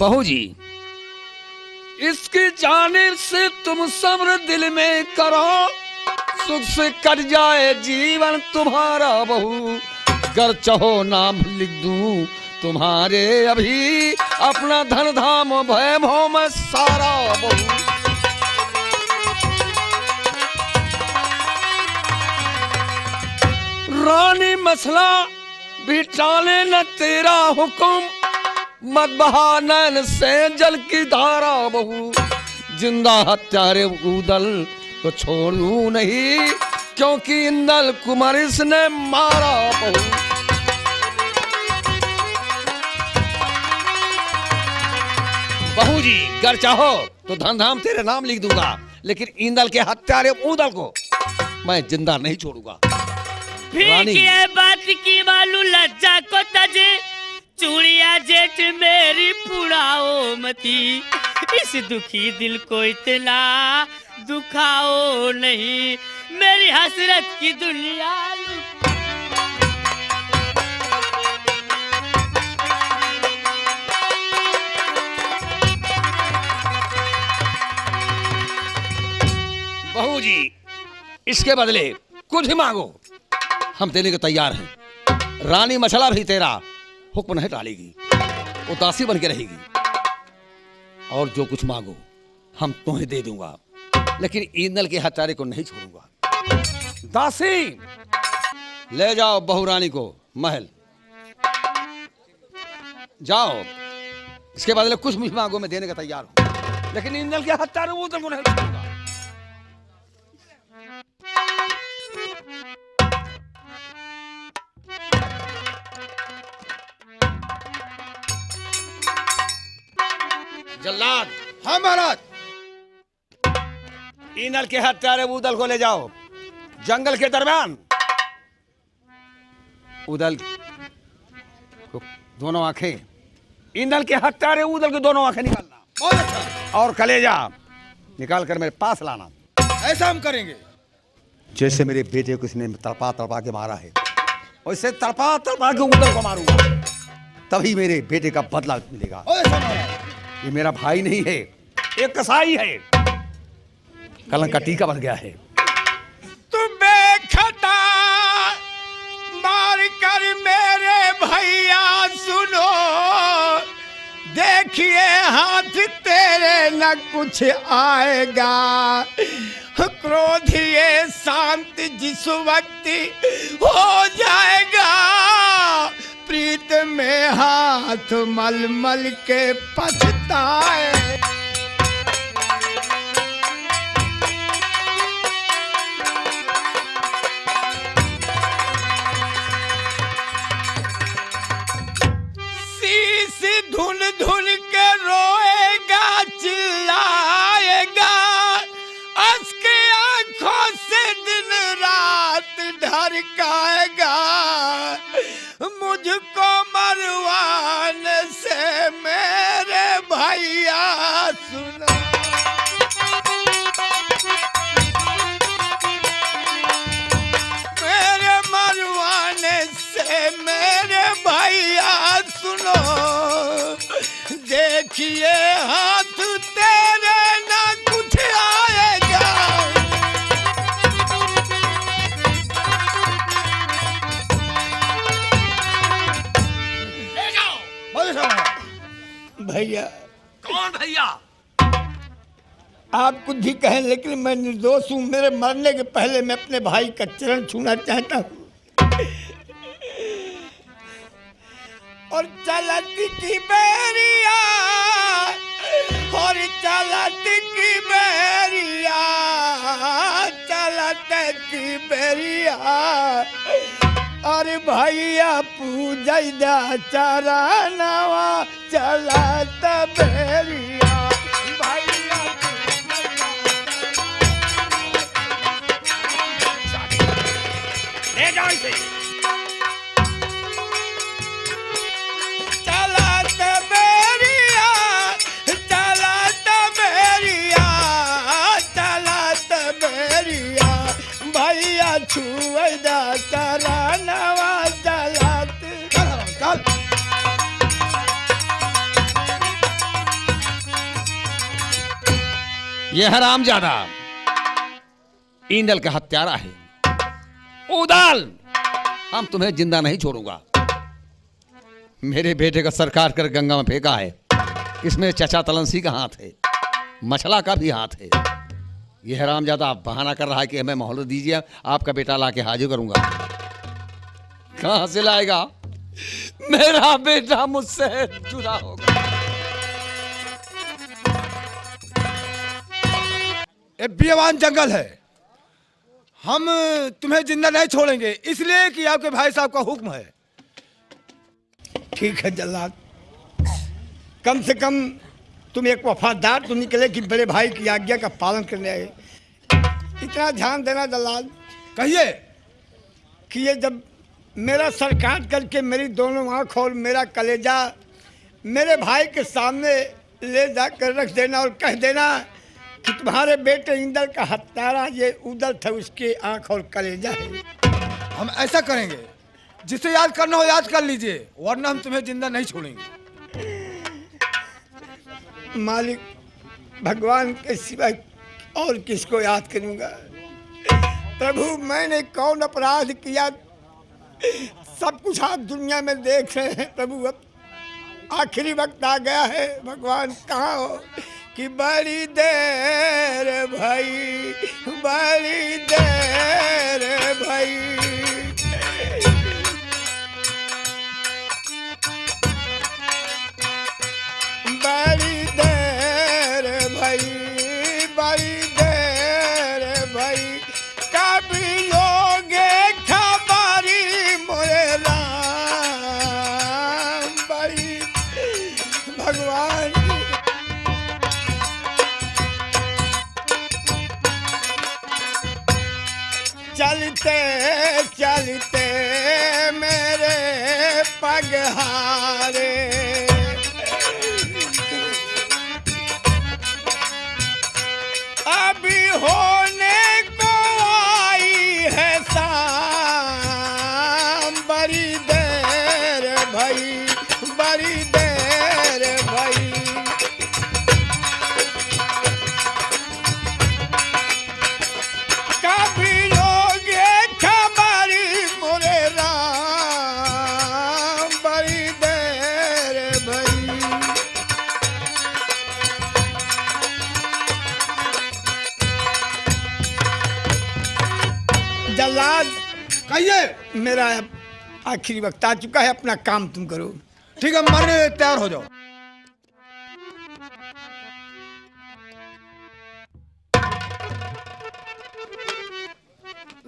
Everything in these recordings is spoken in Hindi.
बहू जी, इसकी जानिब से तुम सब्र दिल में करो, सुख से कट जाए जीवन तुम्हारा बहू। गर चाहो नाम लिख दूं तुम्हारे अभी, अपना धन धाम वैभव में सारा बहू। रानी मसला भी टाले न तेरा हुक्म, मत बहा नैन से जल की धारा बहू। जिंदा हत्यारे उदल को छोड़ू नहीं, क्योंकि इंदल कुमार इसने मारा बहू। बहू जी, अगर चाहो तो धन धाम तेरे नाम लिख दूंगा, लेकिन इंदल के हत्यारे उदल को मैं जिंदा नहीं छोड़ूंगा। ये बात की मालूम लज्जा को तजे, चूड़िया जेठ मेरी पुड़ाओ मती। इस दुखी दिल को इतना दुखाओ नहीं, मेरी हसरत की दुनिया। बहू जी, इसके बदले कुछ ही मांगो, हम देने को तैयार हैं। रानी मछला भी तेरा हुक्म नहीं टालेगी, उदासी बन के रहेगी। और जो कुछ मांगो हम तुम्हें दे दूंगा, लेकिन इंदल के हत्यारे को नहीं छोड़ूंगा। दासी, ले जाओ बहू रानी को महल, जाओ। इसके बदले कुछ भी मांगो, मैं देने का तैयार हूं, लेकिन इंदल के हत्यारे को नहीं छोड़ूंगा। जल्लाद। हाँ महाराज। इंदल के हत्यारे उदल को ले जाओ जंगल के दरमियान। उदल को दोनों आंखें, इंदल के हत्यारे उदल की दोनों आंखें निकालना। बहुत अच्छा। और कलेजा निकाल कर मेरे पास लाना। ऐसा हम करेंगे। जैसे मेरे बेटे को इसने तड़पा तड़पा के मारा है, वैसे तड़पा तड़पा के उदल को मारूंगा, तभी मेरे बेटे का बदला मिलेगा। ये मेरा भाई नहीं है, एक कसाई है, कलंक का टीका बन गया है। तुम्हें खता मार कर मेरे भैया सुनो, देखिए हाथ तेरे न कुछ आएगा। क्रोधिए शांत जिस वक्त हो जाएगा, प्रीत में हाथ मल मल के पछताए। शीश धुन धुन के रोएगा, चिल्लाएगा, उसकी आंखों से दिन रात ढरकाएगा। मुझको मरवान से मेरे भैया सुना, मेरे मरवाने से मेरे भैया सुनो, देखिए हाथ तेरे ना कुछ आएगा। भैया। कौन भैया? आप कुछ भी कहें, लेकिन मैं निर्दोष हूँ। मेरे मरने के पहले मैं अपने भाई का चरण छूना चाहता हूँ। और चलती की बेरिया, और चलती की बेरिया, चलते की बेरिया, अरे भैया पूजा चरणवा चलत बेरिया। भैया ले जाओ इसे। चलत बेरिया, चलत बेरिया, चलत बेरिया, भैया छुएदा चरणवा चलत। ये हरामजादा ईंदल का हत्यारा है। उदल, हम तुम्हें जिंदा नहीं छोड़ूंगा। मेरे बेटे का सर काट कर गंगा में फेंका है, इसमें चचा तलंसी का हाथ है, मछला का भी हाथ है। यह हरामजादा बहाना कर रहा है कि हमें मोहलत दीजिए, आपका बेटा लाके हाजिर करूंगा। कहां से लाएगा? मेरा बेटा मुझसे जुदा होगा। ये बेईमान जंगल है, हम तुम्हें जिंदा नहीं छोड़ेंगे, इसलिए कि आपके भाई साहब का हुक्म है। ठीक है जल्लाद, कम से कम तुम एक वफादार तो निकले कि बड़े भाई की आज्ञा का पालन करने आए। इतना ध्यान देना जल्लाद, कहिए कि ये जब मेरा सर काट करके मेरी दोनों आँख और मेरा कलेजा मेरे भाई के सामने ले जाकर रख देना और कह देना कि तुम्हारे बेटे इंदल का हत्यारा ये उदल था, उसके आँख और कलेजा है। हम ऐसा करेंगे, जिसे याद करना हो याद कर लीजिए, वरना हम तुम्हें जिंदा नहीं छोड़ेंगे। मालिक, भगवान के सिवाय और किसको याद करूंगा? प्रभु, मैंने कौन अपराध किया? सब कुछ आप दुनिया में देख रहे हैं प्रभु। अब आखिरी वक्त आ गया है, भगवान कहाँ हो? कि बड़ी देर भाई, बड़ी देर भाई, बड़ी देर भाई, बड़ी देर भाई, कभी लोगे खबरी मोरे राम, बड़ी भगवान। चलते चलते मेरे पग हारे, अभी होने को आई है शाम, बड़ी देर भाई, बड़ी देर भाई, कभी लोगे खबरी मोरे राम, बड़ी देर भाई। जल्लाद, कहिए। मेरा आखिरी वक्त आ चुका है, अपना काम तुम करो। ठीक है, मरने तैयार हो जाओ।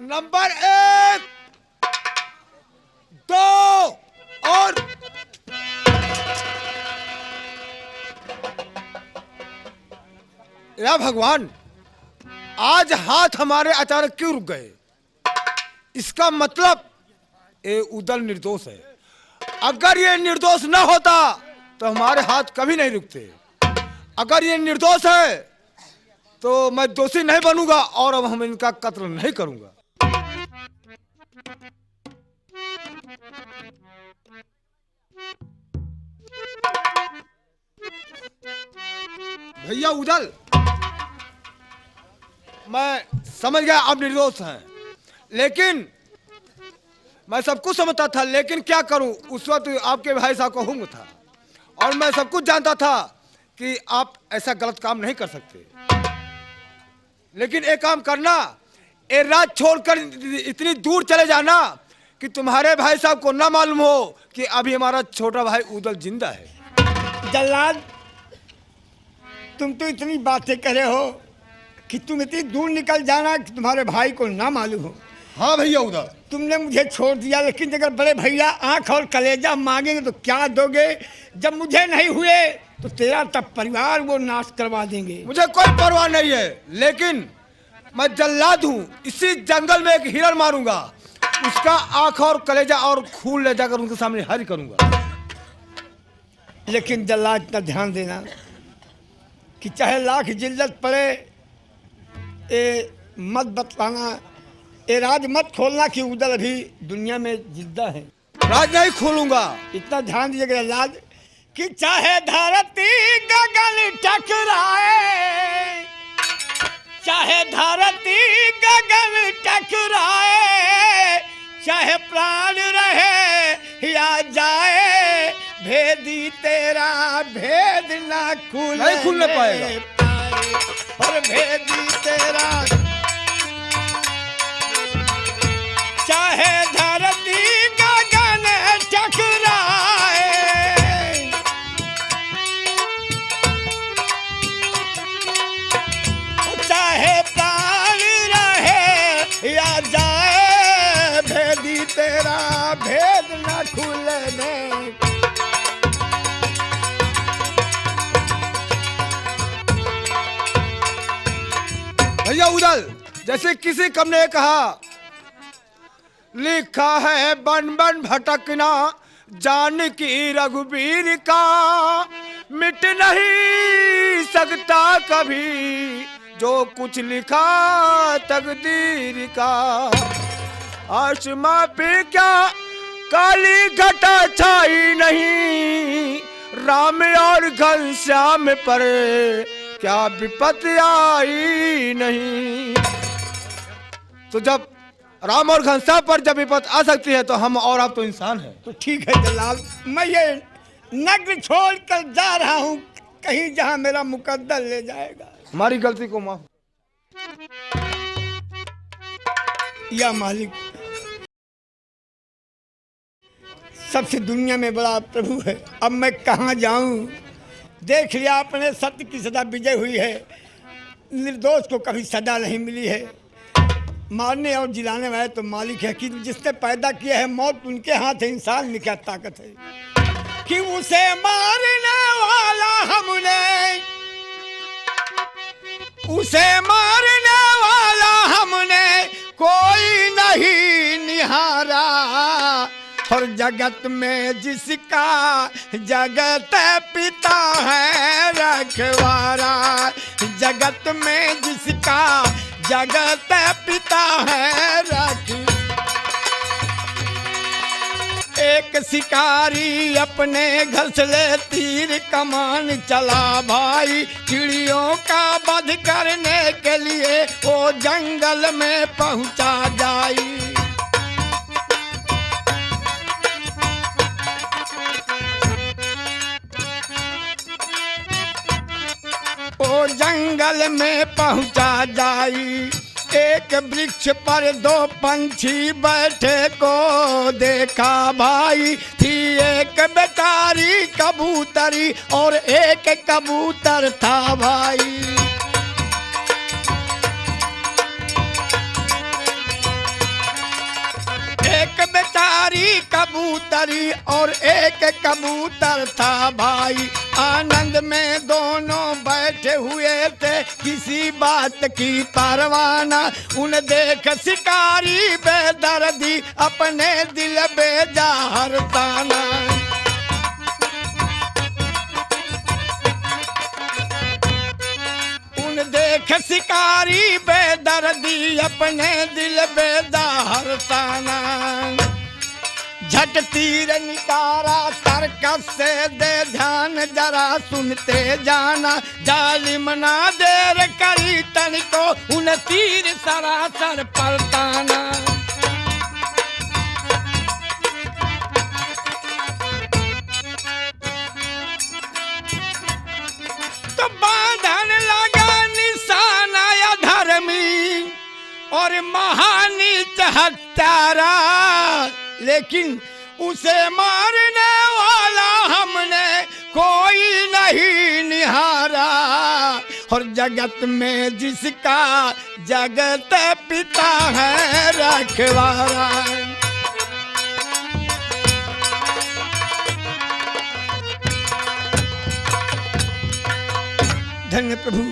नंबर 1, 2 और या भगवान, आज हाथ हमारे अचानक क्यों रुक गए? इसका मतलब ये उदल निर्दोष है। अगर ये निर्दोष ना होता तो हमारे हाथ कभी नहीं रुकते। अगर ये निर्दोष है तो मैं दोषी नहीं बनूंगा और अब हम इनका कत्ल नहीं करूंगा। भैया उदल, मैं समझ गया आप निर्दोष हैं, लेकिन मैं सब कुछ समझता था, लेकिन क्या करूं, उस वक्त आपके भाई साहब का हुक्म था और मैं सब कुछ जानता था कि आप ऐसा गलत काम नहीं कर सकते। लेकिन एक काम करना, ये रात छोड़कर इतनी दूर चले जाना कि तुम्हारे भाई साहब को ना मालूम हो कि अभी हमारा छोटा भाई उदल जिंदा है। जल्लाद, तुम तो इतनी बातें कर रहे हो कि तुम इतनी दूर निकल जाना कि तुम्हारे भाई को ना मालूम हो। हाँ भैया उदल, तुमने मुझे छोड़ दिया, लेकिन अगर बड़े भैया आंख और कलेजा मांगेंगे तो क्या दोगे? जब मुझे नहीं हुए तो तेरा तब परिवार वो नाश करवा देंगे। मुझे कोई परवाह नहीं है, लेकिन मैं जल्लाद हूँ, इसी जंगल में एक हिरण मारूंगा, उसका आंख और कलेजा और खून ले जाकर उनके सामने हरी करूंगा। लेकिन जल्लाद, इतना ध्यान देना कि चाहे लाख जिल्लत पड़े, ये मत बतलाना, ये राज मत खोलना कि उदल अभी दुनिया में जिंदा है। राज नहीं खोलूंगा। इतना ध्यान दीजिएगा जल्लाद कि चाहे धरती गगन टकराए, चाहे धरती गगन टकराए, चाहे प्राण रहे या जाए, भेदी तेरा भेद ना नहीं खुलने पाएगा। और भेदी तेरा, चाहे धरती गगन टकराए, चाहे प्राण रहे या जाए, भेदी तेरा भेद न खुलने। भैया उदल, जैसे किसी कम ने कहा, लिखा है बन बन भटकना जानकी रघुबीर का, मिट नहीं सकता कभी जो कुछ लिखा तकदीर का। आसमां पे क्या काली घटा छाई नहीं, राम और घनश्याम पर क्या विपत्ति आई नहीं। तो जब राम और घनश्याम पर जब विपत्ति आ सकती है तो हम और आप तो इंसान हैं। तो ठीक है जलाल, मैं ये नगर छोड़ कर जा रहा हूँ कहीं जहाँ मेरा मुकद्दर ले जाएगा। हमारी गलती को माफ। या मालिक, सबसे दुनिया में बड़ा प्रभु है, अब मैं कहाँ जाऊँ। देख लिया अपने, सत्य की सदा विजय हुई है, निर्दोष को कभी सजा नहीं मिली है। मारने और जिलाने वाले तो मालिक है, कि जिसने पैदा किया है मौत उनके हाथ है, इंसान में क्या ताकत है कि उसे मारने वाला हमने, उसे मारने वाला हमने कोई नहीं निहारा। और जगत में जिसका जगत पिता है रखवारा, जगत में जिसका जगत पिता है रख। एक शिकारी अपने घर से ले तीर कमान चला भाई, चिड़ियों का वध करने के लिए वो जंगल में पहुंचा जाई। वो जंगल में पहुंचा जाई, एक वृक्ष पर दो पंछी बैठे को देखा भाई। थी एक बेचारी कबूतरी और एक कबूतर था भाई। एक बेचारी कबूतरी और एक कबूतर था भाई। आनंद में दोनों बैठे हुए थे, किसी बात की परवाना। उन देख शिकारी बेदर्दी अपने दिल बेजार ताना। उन देख शिकारी बेदर्दी अपने दिल बेदार ताना। झट तीर निकारा तरकस से दे ध्यान जरा सुनते जाना। जालिम ना देर करी तनिको उन तीर सरासर पलटाना। तो बांधन लगा निशाना या धर्मी और महानीच हत्यारा, लेकिन उसे मारने वाला हमने कोई नहीं निहारा। और जगत में जिसका जगत पिता है रखवारा। धन्य प्रभु,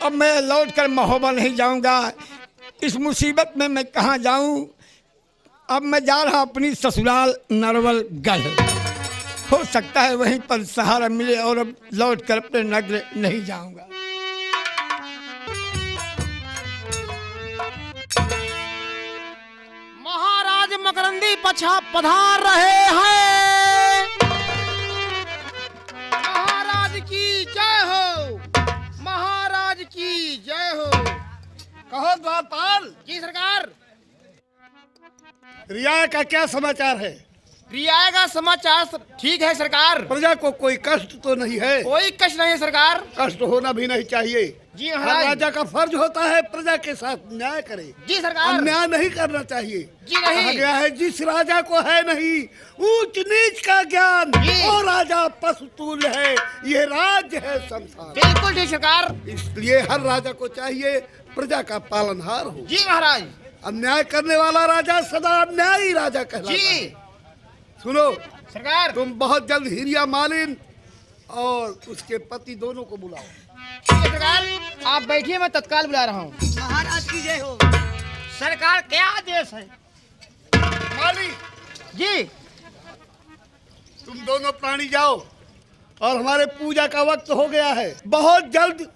अब मैं लौटकर महोबा नहीं जाऊंगा। इस मुसीबत में मैं कहाँ जाऊं। अब मैं जा रहा अपनी ससुराल नरवलगढ़। हो सकता है वहीं पर सहारा मिले और अब लौट कर अपने नगर नहीं जाऊंगा। महाराज मकरंदी पछा पधार रहे हैं। महाराज की जय हो, महाराज की जय हो। जी सरकार। रियाया का क्या समाचार है? रियाया का समाचार ठीक है सरकार। प्रजा को कोई कष्ट तो नहीं है? कोई कष्ट नहीं है सरकार। कष्ट होना भी नहीं चाहिए। जी हर महाराज। राजा का फर्ज होता है प्रजा के साथ न्याय करे। जी सरकार। अन्याय नहीं करना चाहिए। जी नहीं। कहा गया है जिस राजा को है नहीं ऊंच नीच का ज्ञान, जी। वो राजा पशुतुल है, ये राज्य है संसार। बिल्कुल ठीक सरकार। इसलिए हर राजा को चाहिए प्रजा का पालनहार हो। जी महाराज। अन्याय करने वाला राजा सदा अन्यायी राजा कहलाता जी है। सुनो सरकार। तुम बहुत जल्द हिरिया मालिन और उसके पति दोनों को बुलाओ। ठीक है सरकार, आप बैठिए, मैं तत्काल बुला रहा हूँ। महाराज की जय हो। सरकार क्या आदेश है? माली जी तुम दोनों प्राणी जाओ और हमारे पूजा का वक्त हो गया है। बहुत जल्द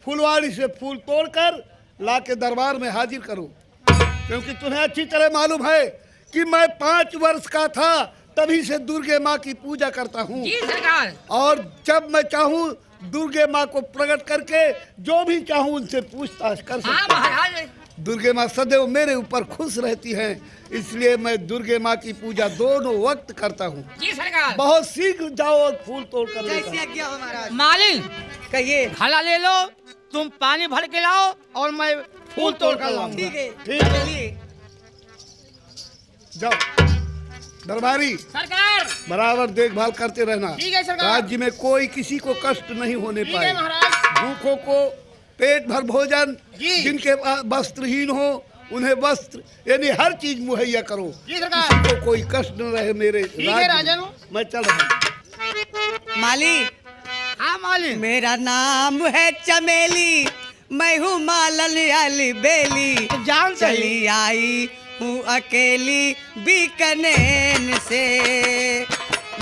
फुलवाड़ी से फूल तोड़कर लाके दरबार में हाजिर करो, क्योंकि तुम्हें अच्छी तरह मालूम है कि मैं 5 वर्ष का था तभी से दुर्गे माँ की पूजा करता हूँ। जी सरकार। और जब मैं चाहूँ दुर्गे माँ को प्रकट करके जो भी चाहूँ उनसे पूछताछ कर हाँ सकता हूँ। महाराज। दुर्गे माँ सदैव मेरे ऊपर खुश रहती हैं, इसलिए मैं दुर्गे माँ की पूजा दोनों वक्त करता हूँ। जी सरकार। बहुत शीघ्र जाओ और फूल तोड़ कर लेकर जैसे आज्ञा हो महाराज। मालिन कहिए। हला ले लो, तुम पानी भर के लाओ और मैं फूल तोड़ कर लाऊंगा। ठीक है। ठीक है। चलिए। जाओ। दरबारी सरकार। बराबर देखभाल करते रहना। ठीक है सरकार। राज्य में कोई किसी को कष्ट नहीं होने ठीक पाए। है महाराज। भूखों को पेट भर भोजन, जी। जिनके वस्त्रहीन हो उन्हें वस्त्र, यानी हर चीज मुहैया करो। जी सरकार। किसी को कोई कष्ट न रहे मेरे ठीक है राज्य में। राजन। मैं चल रहा हूँ। माली हाँ मालिन। मेरा नाम है चमेली, मैं हूँ मालन अली बेली। जान चली आई हूँ अकेली बीकानेर से।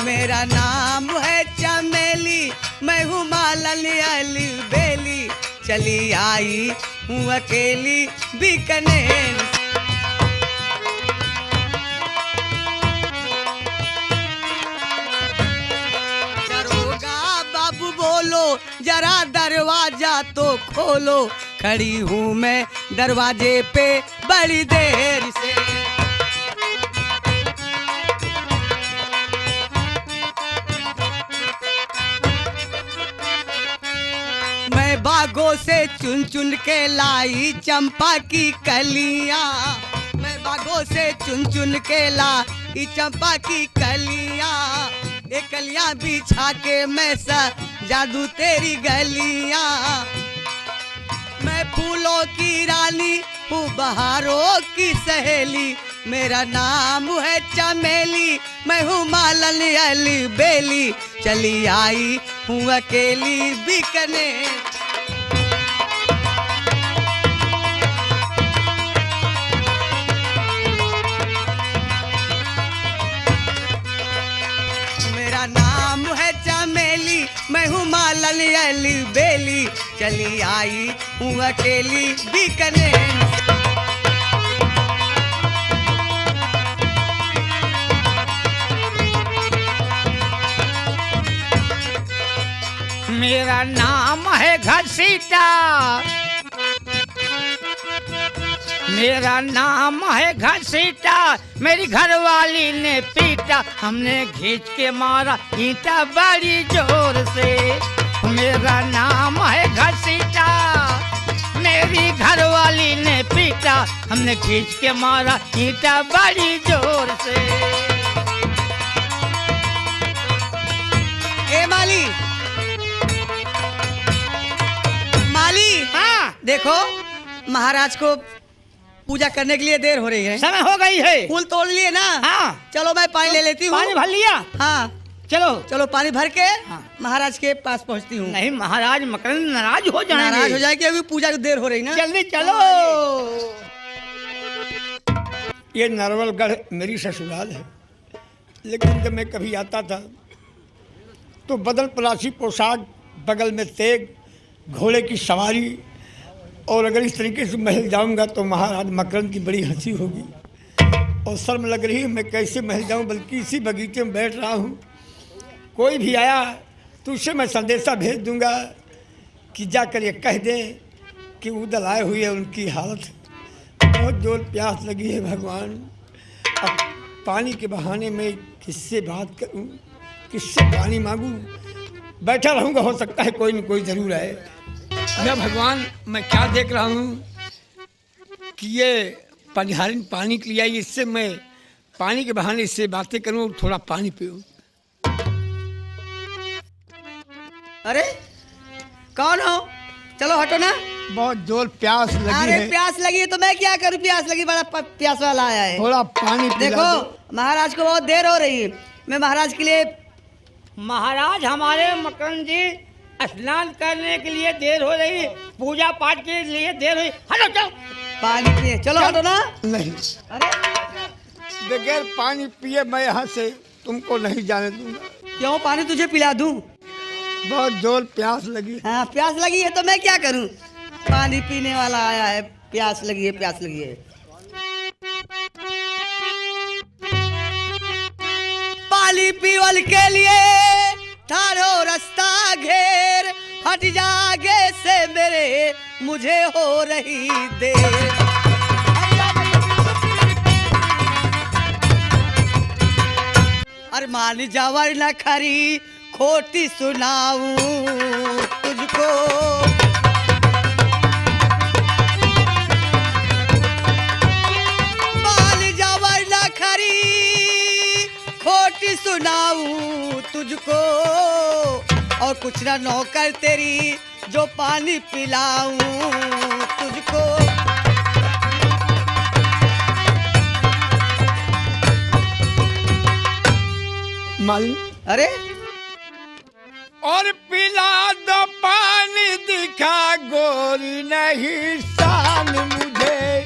मेरा नाम है चमेली, मैं हूँ मालन अली बेली। चली आई हूँ अकेली बीकानेर से। दरोगा बाबू बोलो जरा दरवाजा तो खोलो, खड़ी हूँ मैं दरवाजे पे बड़ी देर से। मैं बागों से चुन चुन के लाई चंपा की कलियां। मैं बागों से चुन चुन के लाई चंपा की कलियां। ये कलियां बिछा के मैं जादू तेरी गलियां। मैं फूलों की रानी हूँ बहारों की सहेली। मेरा नाम है चमेली, मैं हूँ मालन अली बेली। चली आई हूँ अकेली बीकानेर। मेरा नाम है चमेली, मैं हूँ मालन अली बेली। चली आई हूँ अकेली बीकानेर। मेरा नाम है घसीटा, मेरा नाम है घसीटा। मेरी घरवाली ने पीटा, हमने खींच के मारा ईंटा बड़ी जोर से। मेरा नाम है घसीटा, मेरी घरवाली ने पीटा, हमने खींच के मारा ईंटा बड़ी जोर से। ए माली, माली हाँ देखो महाराज को पूजा करने के लिए देर हो रही है। समय हो गई है। फूल तोड़ लिए ना? हाँ। चलो मैं पानी ले लेती हूँ। पानी भर लिया? हाँ चलो। चलो पानी भर के हाँ। महाराज के पास पहुँचती हूँ। नहीं महाराज मकरंद नाराज हो जाएंगे। नाराज हो जाएगी, अभी पूजा की देर हो रही ना। जल्दी चलो। ये नरवलगढ़ मेरी ससुराल है, लेकिन जब मैं कभी आता था तो बदन पलासी पोशाक, बगल में तेग, घोड़े की सवारी, और अगर इस तरीके से महल जाऊंगा तो महाराज मकरंद की बड़ी हंसी होगी और शर्म लग रही है मैं कैसे महल जाऊं, बल्कि इसी बगीचे में बैठ रहा हूं। कोई भी आया तो उससे मैं संदेशा भेज दूंगा कि जाकर ये कह दें कि उधर आए हुए उनकी हालत बहुत जोर प्यास लगी है भगवान। अब पानी के बहाने में किससे बात करूं, किससे पानी मांगूं? बैठा रहूंगा, हो सकता है कोई न कोई जरूर आए। या भगवान, मैं क्या देख रहा हूं कि ये पनिहारिन पानी के लिए आई, इससे मैं पानी के बहाने इससे बातें करूं, थोड़ा पानी पीऊं। अरे कौन हो? चलो हटो ना। बहुत जोर प्यास लगी अरे है, प्यास लगी है तो मैं क्या करूं? प्यास लगी, बड़ा प्यास वाला आया है। थोड़ा पानी पिला देखो दो। महाराज को बहुत देर हो रही है, मैं महाराज के लिए। महाराज हमारे मकरंद जी स्नान करने के लिए देर हो रही, पूजा पाठ के लिए देर हुई। हटो चलो पानी पिए, चलो हटो ना। नहीं, अरे बगैर पानी पिए मैं यहाँ से तुमको नहीं जाने दूंगा। क्यों? पानी तुझे पिला दूं? बहुत जोर प्यास लगी। हाँ प्यास लगी है तो मैं क्या करूं? पानी पीने वाला आया है, प्यास लगी है, प्यास लगी है। पानी पीवल के लिए थारो रास्ता घेर, हट जागे से मेरे मुझे हो रही देर। अरमान जावर न खरी खोटी सुनाऊं तुझको, मान जावर न खरी खोटी सुनाऊं तुझको, और कुछ ना नौकर तेरी जो पानी पिलाऊं तुझको। माली, अरे और पिला दो पानी, दिखा गोरी नहीं शान मुझे।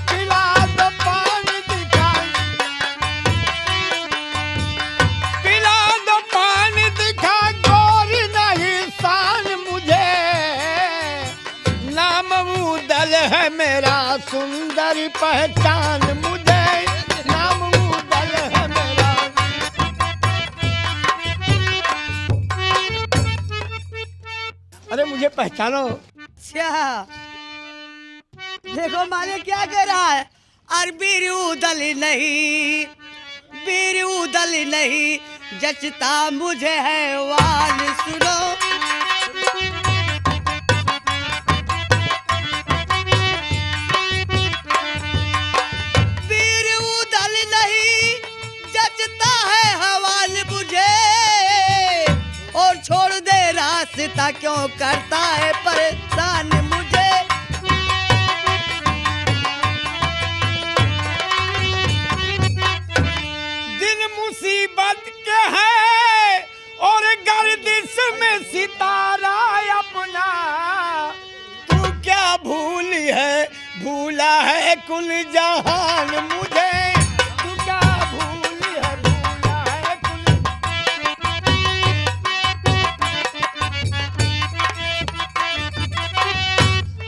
पिला दो पानी, दिखा, पिला दो पानी, दिखा गोरी नहीं शान मुझे। नाम उदल है मेरा, सुंदर पहचान मुझे। नाम उदल है मेरा। अरे मुझे पहचानो। अच्छा देखो मालिक क्या कह रहा है। और बीर उदल नहीं, बीर उदल नहीं जचता मुझे हैवान सुनो। बीर उदल नहीं जचता है हवाल मुझे, और छोड़ दे रास्ता क्यों करता है परेशान मुझे। दिन मुसीबत के है और गर्दिश में सितारा अपना। तू क्या भूली है, भूला है कुल जहान मुझे। तू क्या भूली है, भूला है कुल।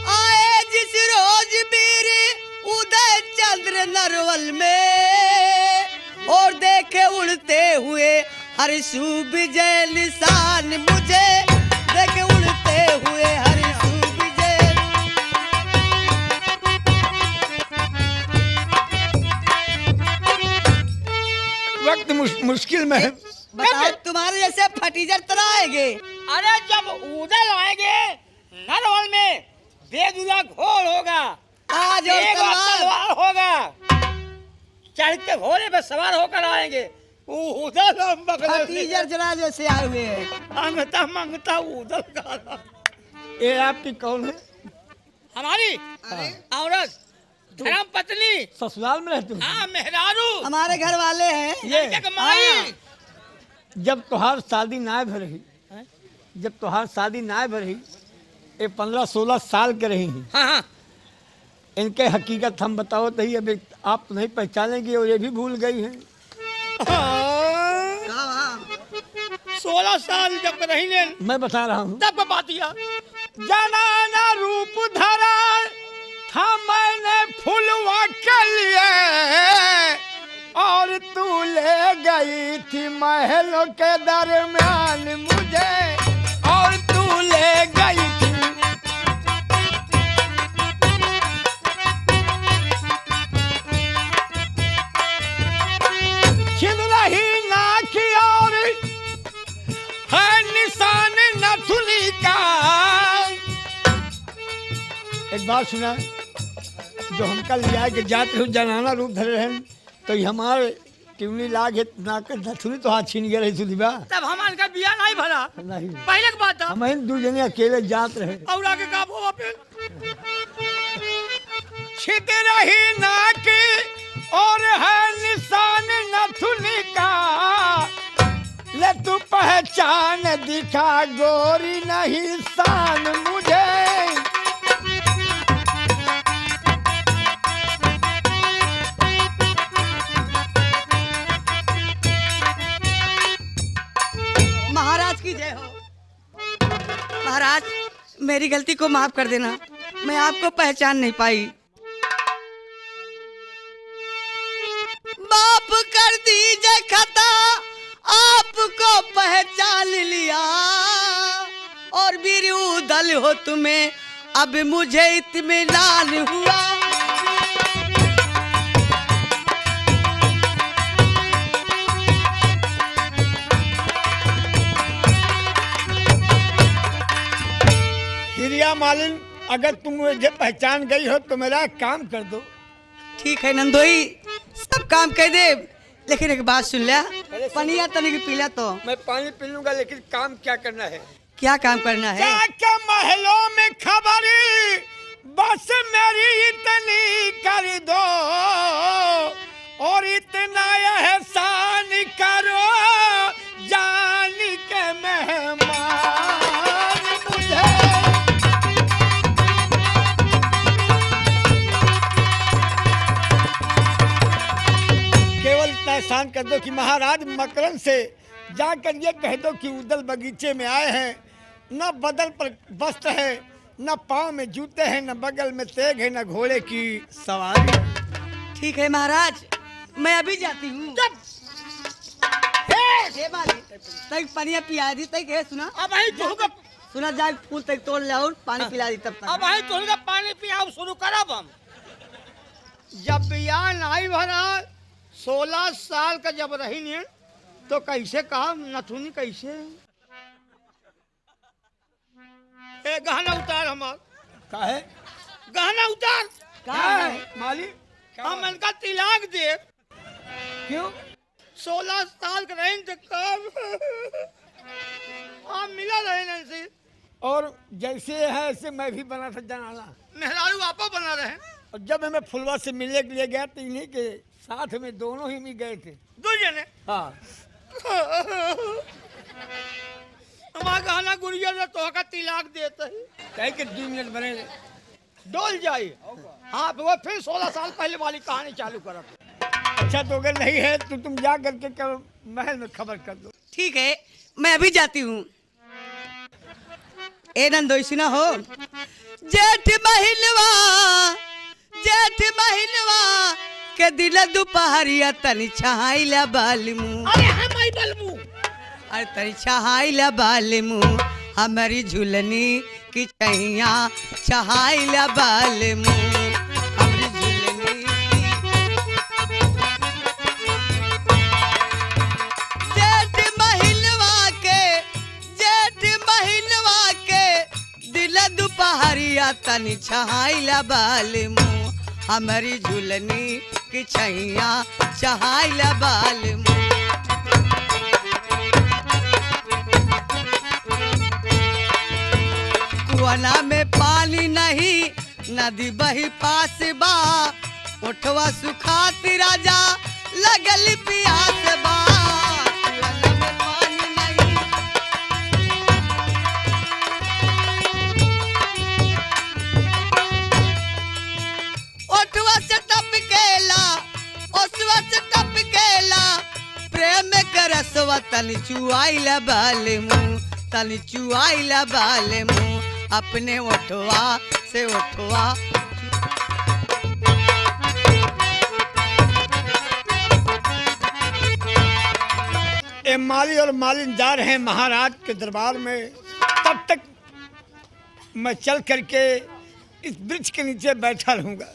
आए जिस रोज बीर उदय चंद्र नरवल में, और देखे उड़ते हुए हर्षु विजय निशान मुझे। देखे उड़ते हुए हर्षु विजय। वक्त मुश्किल में है। बताओ तुम्हारे जैसे फटीजर तरह आएंगे। अरे जब उदल आएंगे नरवल में, बेदुला घोड़ होगा, आज और एक तलवार। तलवार होगा, चढ़ के घोड़े पे सवार होकर आएंगे। उदल फटीजर जरा जैसे आए हुए हैं। मांगता मांगता उदल का। ये आपकी कौन है? हमारी औरत धर्म पत्नी। ससुराल में रहते हो? हाँ मेहरारू, हमारे घर वाले हैं। ये लड़के का माई। जब तुहार शादी ना भरही, जब तुहार शादी ना भरही, ये 15-16 साल के रही हैं। हाँ हाँ इनके हकीकत हम बताओ तो ही अब आप तो नहीं पहचानेंगे और ये भी भूल गई हैं। 16 साल जब रही ने मैं बता रहा हूँ। तब बात किया। जनाना रूप धरा था मैंने फुलवा के लिए, और तू ले गई थी महलों के दरमियान मुझे। और तू ले गई थी। बात सुना, जो हमका लिया के जाते हो जनाना रूप धरे रहन, तो ये हमारे टिवली लागे नाक धथुरी तो हाथ छीन गया रही सुधिबा। तब हमारे का बिया नहीं भरा, नहीं, पहले की बात था। हम इन दो जने अकेले जात रहे। और आगे का हुआ फिर? छिद रही नाक और है निशान नथुनी का, ले तू पहचान दिखा गोरी नहीं शान मुझे। महाराज की जय हो। महाराज मेरी गलती को माफ कर देना, मैं आपको पहचान नहीं पाई। माफ कर दीजिए खता, आपको पहचान लिया और वीर उदल हो तुम्हें, अब मुझे इत्मीनान हुआ। हिरिया मालिन, अगर तुम मुझे पहचान गई हो तो मेरा एक काम कर दो। ठीक है नंदोई, सब काम कह दे, लेकिन एक बात सुन लिया, पनिया तनिक पीला तो। मैं पानी पी लूंगा, लेकिन काम क्या करना है? क्या काम करना है? जाके महलों में खबरी बस मेरी इतनी कर दो, और इतना एहसान करो जान के मेहमान मुझे। केवल इतना एहसान कर दो कि महाराज मकरन से जाकर ये कह दो कि उदल बगीचे में आए हैं, न बदल पर वस्त्र है, न पाँव में जूते हैं, न बगल में तेग है, न घोड़े की सवारी। ठीक है महाराज, मैं अभी जाती हूँ। तक पनिया पिया दी, तक है सुना। अब आई तो होगा, सुना जाए फूल तक तोड़ ले और पानी पिला दी तब तक। अब आई तो होगा, पानी पिया शुरू करब हम। जब बिया नहीं भरा, 16 साल का जब रही नहीं, तो कैसे कहा नथुनी कैसे? ए गहना उतार हमार। का है? गहना उतार। क्या है मालिक? हम इनका तिलाक दे। क्यों? 16 साल का रहे तो कब हम मिला रहे न से। और जैसे है ऐसे मैं भी बना था जनाना। मेहरारू आपा बना रहे। और जब मैं फुलवा से मिलने के लिए गया तो इन्हीं के साथ में दोनों ही में गए थे। दो जने। हाँ। हमारा गहना गुड़िया ने तो का तिलाक देते ही। कहे कि 2 मिनट बने डोल जाई। हाँ वो फिर 16 साल पहले वाली कहानी चालू करा। अच्छा तो अगर नहीं है तो तुम जा करके महल में खबर कर दो। ठीक है, मैं अभी जाती हूँ। ए नंदोई सुना हो, जेठ महिलवा के दिल दोपहरिया तनी छहाइला बालमू। अरे हम आई बलमू। अरे तनी छहाइला बालमू, हमारी झुलनी की छैया छहाइला बालमू। हमारी झुलनी जेठ महिलवा के दिल दोपहरिया तनी छहाइला बालमू, हमारी झुलनी की छैया छहाइला बालमू। कुआना में पानी नहीं, नदी बही पास बा, उठवा सुखाती राजा लगल पियास बा। कुआना में पानी नहीं, उठवा से टपकेला, ओसवा से टपकेला, प्रेम करसवा तनी चुआइला बालमू, तनी चुआइला बालमू, अपने ओठवा से ओठवा। ए माली और मालिन जा रहे हैं महाराज के दरबार में। तब तक मैं चल करके इस वृक्ष के नीचे बैठा रहूंगा।